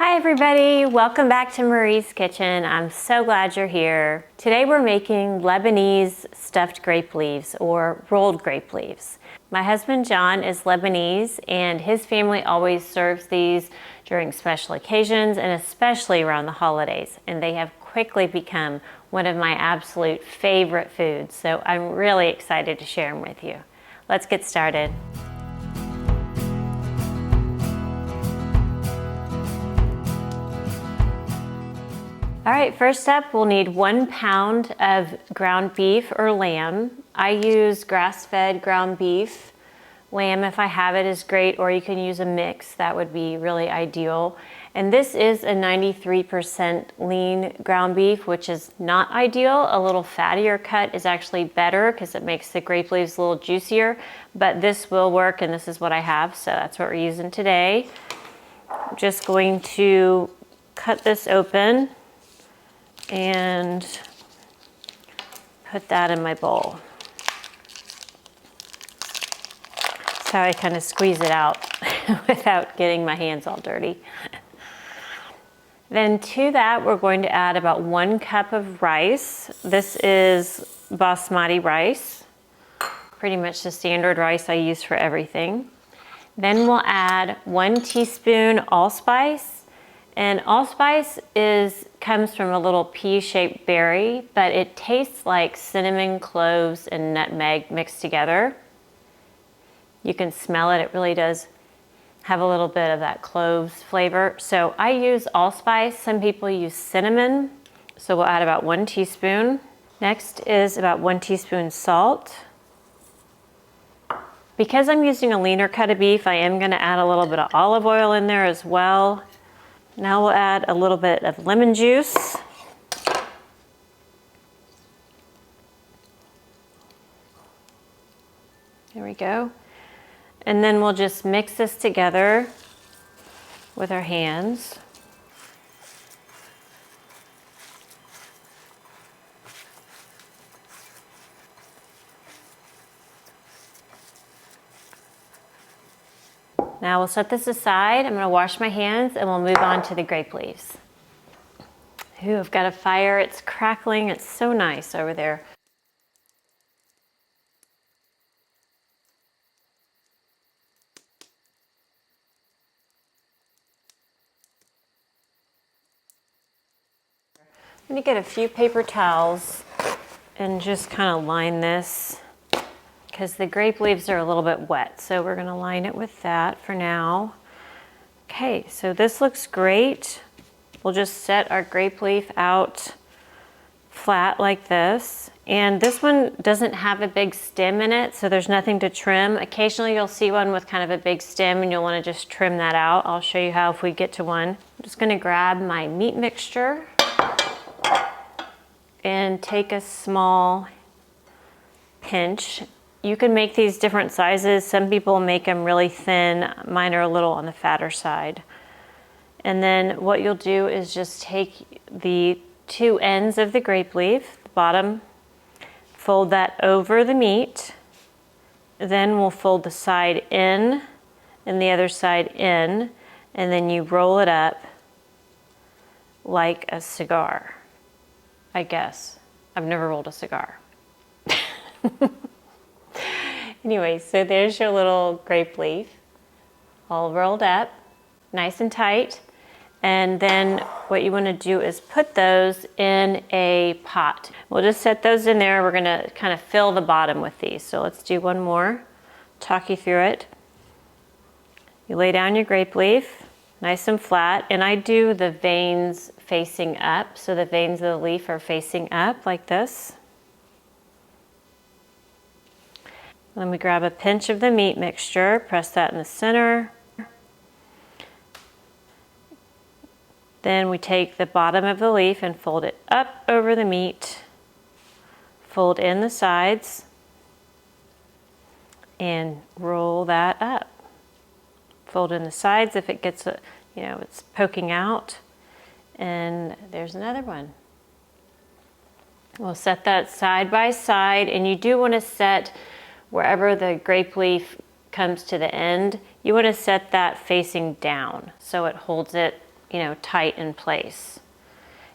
Hi everybody, welcome back to Marie's Kitchen. I'm so glad you're here. Today we're making Lebanese stuffed grape leaves or rolled grape leaves. My husband John is Lebanese and his family always serves these during special occasions and especially around the holidays, and they have quickly become one of my absolute favorite foods, so I'm really excited to share them with you. Let's get started. All right, first up, we'll need 1 pound of ground beef or lamb. I use grass-fed ground beef. Lamb, if I have it, is great, or you can use a mix. That would be really ideal. And this is a 93% lean ground beef, which is not ideal. A little fattier cut is actually better because it makes the grape leaves a little juicier, but this will work, and this is what I have, so that's what we're using today. I'm just going to cut this open and put that in my bowl. That's how I kind of squeeze it out without getting my hands all dirty. Then to that, we're going to add about 1 cup of rice. This is basmati rice, pretty much the standard rice I use for everything. Then we'll add 1 teaspoon allspice. And allspice comes from a little pea-shaped berry, but it tastes like cinnamon, cloves, and nutmeg mixed together. You can smell it. It really does have a little bit of that cloves flavor. So I use allspice. Some people use cinnamon. So we'll add about 1 teaspoon. Next is about 1 teaspoon salt. Because I'm using a leaner cut of beef, I am going to add a little bit of olive oil in there as well. Now we'll add a little bit of lemon juice. There we go. And then we'll just mix this together with our hands. Now we'll set this aside. I'm going to wash my hands and we'll move on to the grape leaves. Ooh, I've got a fire. It's crackling. It's so nice over there. I'm going to get a few paper towels and just kind of line this, because the grape leaves are a little bit wet. So we're gonna line it with that for now. Okay, so this looks great. We'll just set our grape leaf out flat like this. And this one doesn't have a big stem in it, so there's nothing to trim. Occasionally you'll see one with kind of a big stem and you'll wanna just trim that out. I'll show you how if we get to one. I'm just gonna grab my meat mixture and take a small pinch. You can make these different sizes. Some people make them really thin. Mine are a little on the fatter side. And then what you'll do is just take the 2 ends of the grape leaf, the bottom, fold that over the meat. Then we'll fold the side in and the other side in, and then you roll it up like a cigar, I guess. I've never rolled a cigar. Anyway, so there's your little grape leaf, all rolled up, nice and tight. And then what you want to do is put those in a pot. We'll just set those in there. We're going to kind of fill the bottom with these. So let's do one more, talk you through it. You lay down your grape leaf, nice and flat. And I do the veins facing up. So the veins of the leaf are facing up like this. Then we grab a pinch of the meat mixture, press that in the center. Then we take the bottom of the leaf and fold it up over the meat, fold in the sides, and roll that up. Fold in the sides if it gets, it's poking out. And there's another one. We'll set that side by side, and you do want to set wherever the grape leaf comes to the end, you want to set that facing down so it holds it tight in place.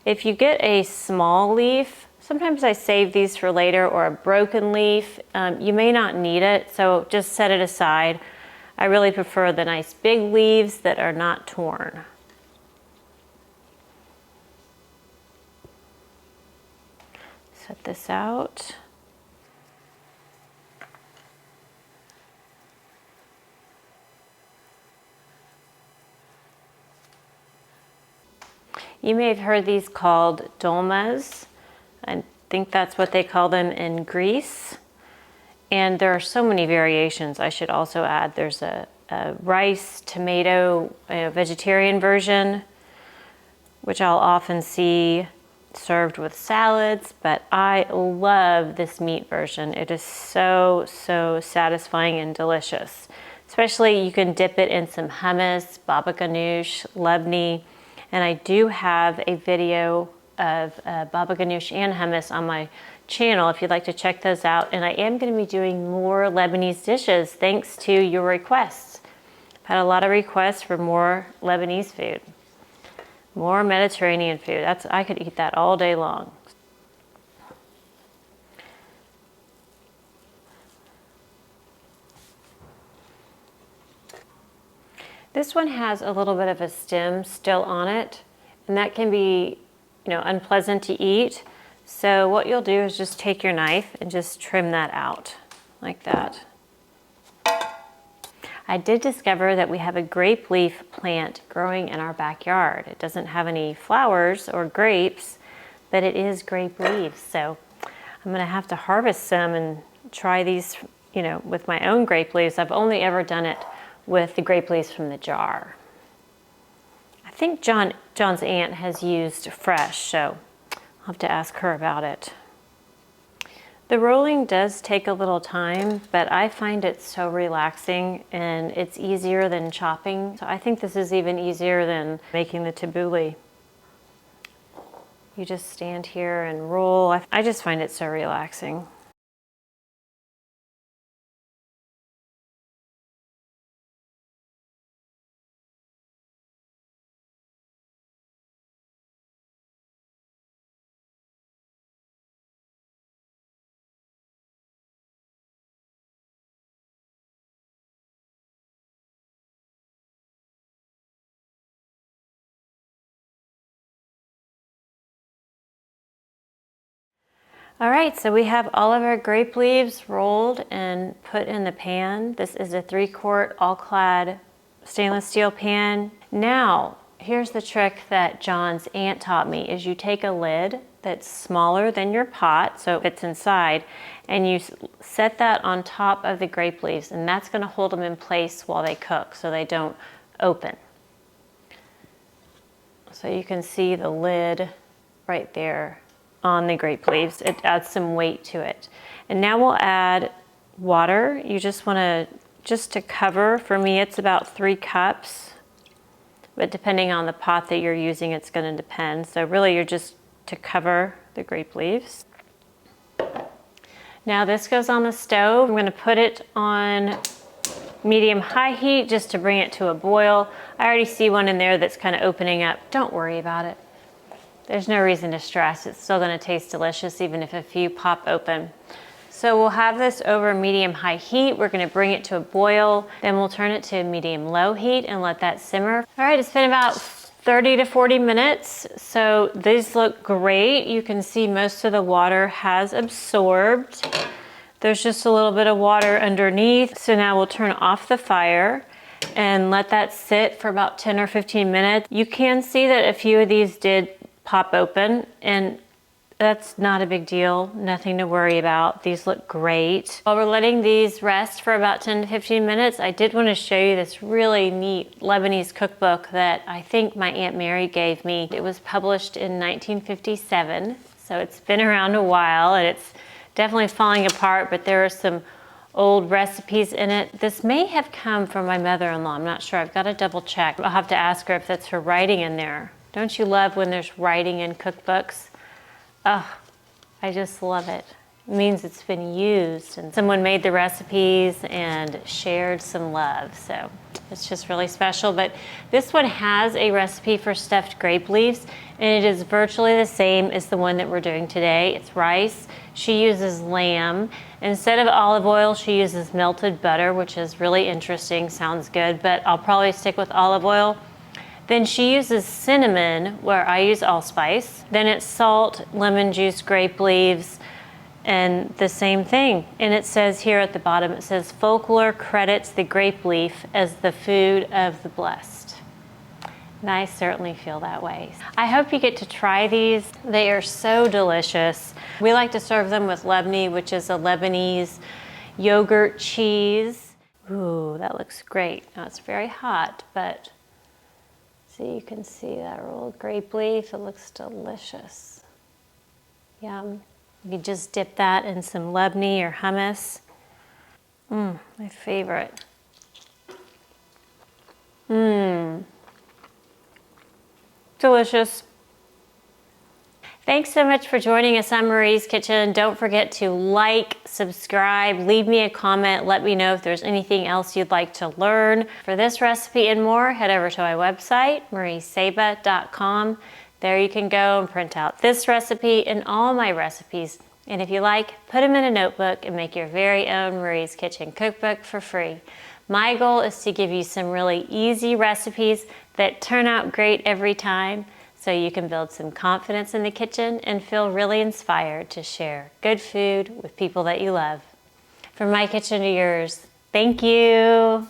If you get a small leaf, sometimes I save these for later, or a broken leaf, you may not need it, so just set it aside. I really prefer the nice big leaves that are not torn. Set this out. You may have heard these called dolmas. I think that's what they call them in Greece. And there are so many variations. I should also add there's a rice, tomato, vegetarian version, which I'll often see served with salads, but I love this meat version. It is so satisfying and delicious. Especially you can dip it in some hummus, baba ganoush, labne, and I do have a video of baba ganoush and hummus on my channel if you'd like to check those out. And I am going to be doing more Lebanese dishes thanks to your requests. I've had a lot of requests for more Lebanese food. More Mediterranean food. I could eat that all day long. This one has a little bit of a stem still on it, and that can be, unpleasant to eat. So what you'll do is just take your knife and just trim that out like that. I did discover that we have a grape leaf plant growing in our backyard. It doesn't have any flowers or grapes, but it is grape leaves. So I'm gonna have to harvest some and try these, with my own grape leaves. I've only ever done it with the grape leaves from the jar. I think John's aunt has used fresh, so I'll have to ask her about it. The rolling does take a little time, but I find it so relaxing and it's easier than chopping. So I think this is even easier than making the tabbouleh. You just stand here and roll. I just find it so relaxing. All right, so we have all of our grape leaves rolled and put in the pan. This is a 3-quart all-clad stainless steel pan. Now, here's the trick that John's aunt taught me, is you take a lid that's smaller than your pot, so it fits inside, and you set that on top of the grape leaves, and that's gonna hold them in place while they cook so they don't open. So you can see the lid right there on the grape leaves. It adds some weight to it. And now we'll add water. You just want to cover, for me it's about 3 cups, but depending on the pot that you're using, it's going to depend. So really you're just to cover the grape leaves. Now this goes on the stove. I'm going to put it on medium-high heat just to bring it to a boil. I already see one in there that's kind of opening up. Don't worry about it. There's no reason to stress. It's still gonna taste delicious even if a few pop open. So we'll have this over medium-high heat. We're gonna bring it to a boil. Then we'll turn it to medium-low heat and let that simmer. All right, it's been about 30 to 40 minutes. So these look great. You can see most of the water has absorbed. There's just a little bit of water underneath. So now we'll turn off the fire and let that sit for about 10 or 15 minutes. You can see that a few of these did pop open, and that's not a big deal, nothing to worry about. These look great. While we're letting these rest for about 10 to 15 minutes, I did want to show you this really neat Lebanese cookbook that I think my Aunt Mary gave me. It was published in 1957, so it's been around a while and it's definitely falling apart, but there are some old recipes in it. This may have come from my mother-in-law, I'm not sure, I've got to double check. I'll have to ask her if that's her writing in there. Don't you love when there's writing in cookbooks? Oh, I just love it. It means it's been used and someone made the recipes and shared some love. So it's just really special. But this one has a recipe for stuffed grape leaves, and it is virtually the same as the one that we're doing today. It's rice. She uses lamb. Instead of olive oil, she uses melted butter, which is really interesting, sounds good, but I'll probably stick with olive oil. Then she uses cinnamon, where I use allspice. Then it's salt, lemon juice, grape leaves, and the same thing. And it says here at the bottom, it says folklore credits the grape leaf as the food of the blessed. And I certainly feel that way. I hope you get to try these. They are so delicious. We like to serve them with labne, which is a Lebanese yogurt cheese. Ooh, that looks great. Now it's very hot, but see, you can see that rolled grape leaf. It looks delicious. Yum. You can just dip that in some labne or hummus. My favorite. Delicious. Thanks so much for joining us on Marie's Kitchen. Don't forget to like, subscribe, leave me a comment. Let me know if there's anything else you'd like to learn. For this recipe and more, head over to my website, mariesaba.com. There you can go and print out this recipe and all my recipes. And if you like, put them in a notebook and make your very own Marie's Kitchen cookbook for free. My goal is to give you some really easy recipes that turn out great every time, so you can build some confidence in the kitchen and feel really inspired to share good food with people that you love. From my kitchen to yours, thank you.